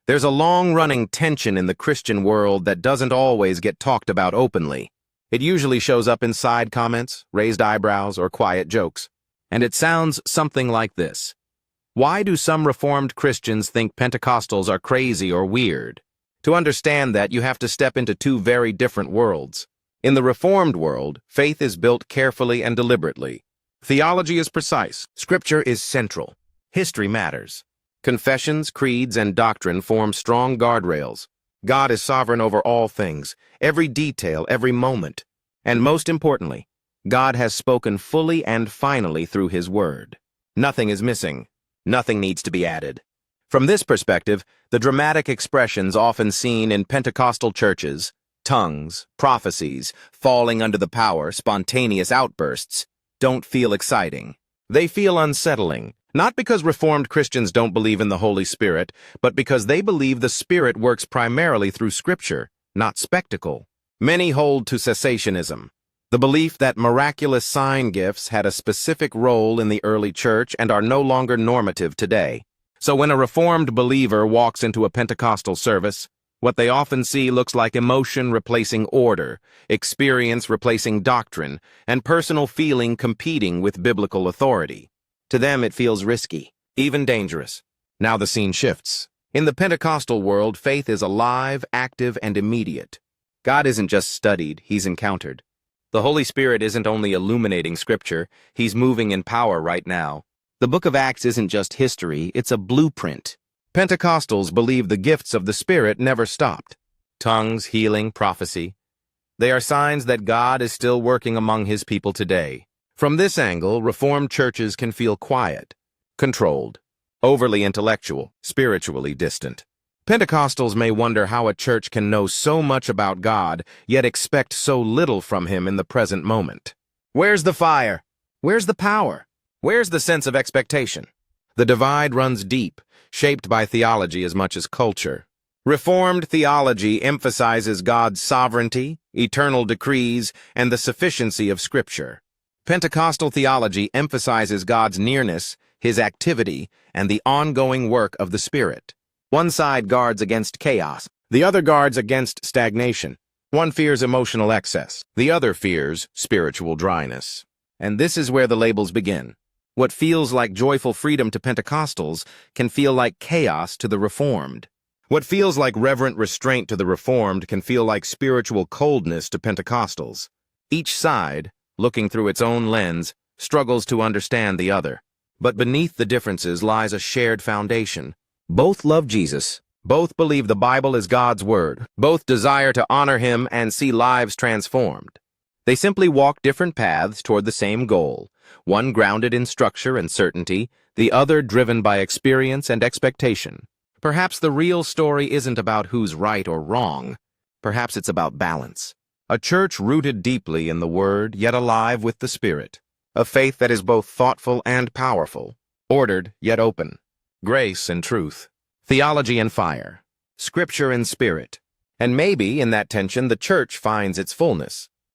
There's a long-running tension in the Christian world that doesn't always get talked about openly. It usually shows up in side comments, raised eyebrows, or quiet jokes. And it sounds something like this. Why do some Reformed Christians think Pentecostals are crazy or weird? To understand that, you have to step into two very different worlds. In the Reformed world, faith is built carefully and deliberately. Theology is precise. Scripture is central. History matters. Confessions, creeds, and doctrine form strong guardrails. God is sovereign over all things, every detail, every moment. And most importantly, God has spoken fully and finally through His Word. Nothing is missing. Nothing needs to be added. From this perspective, the dramatic expressions often seen in Pentecostal churches, tongues, prophecies, falling under the power, spontaneous outbursts, don't feel exciting. They feel unsettling, not because Reformed Christians don't believe in the Holy Spirit, but because they believe the Spirit works primarily through Scripture, not spectacle. Many hold to cessationism, the belief that miraculous sign gifts had a specific role in the early church and are no longer normative today. So when a Reformed believer walks into a Pentecostal service, what they often see looks like emotion replacing order, experience replacing doctrine, and personal feeling competing with biblical authority. To them, it feels risky, even dangerous. Now the scene shifts. In the Pentecostal world, faith is alive, active, and immediate. God isn't just studied, He's encountered. The Holy Spirit isn't only illuminating Scripture, He's moving in power right now. The book of Acts isn't just history, it's a blueprint. Pentecostals believe the gifts of the Spirit never stopped. Tongues, healing, prophecy. They are signs that God is still working among His people today. From this angle, Reformed churches can feel quiet, controlled, overly intellectual, spiritually distant. Pentecostals may wonder how a church can know so much about God, yet expect so little from Him in the present moment. Where's the fire? Where's the power? Where's the sense of expectation? The divide runs deep, shaped by theology as much as culture. Reformed theology emphasizes God's sovereignty, eternal decrees, and the sufficiency of Scripture. Pentecostal theology emphasizes God's nearness, His activity, and the ongoing work of the Spirit. One side guards against chaos, the other guards against stagnation. One fears emotional excess, the other fears spiritual dryness. And this is where the labels begin. What feels like joyful freedom to Pentecostals can feel like chaos to the Reformed. What feels like reverent restraint to the Reformed can feel like spiritual coldness to Pentecostals. Each side, looking through its own lens, struggles to understand the other. But beneath the differences lies a shared foundation. Both love Jesus. Both believe the Bible is God's Word. Both desire to honor Him and see lives transformed. They simply walk different paths toward the same goal, one grounded in structure and certainty, the other driven by experience and expectation. Perhaps the real story isn't about who's right or wrong. Perhaps it's about balance. A church rooted deeply in the Word, yet alive with the Spirit. A faith that is both thoughtful and powerful, ordered yet open. Grace and truth, theology and fire, Scripture and Spirit. And maybe, in that tension, the church finds its fullness.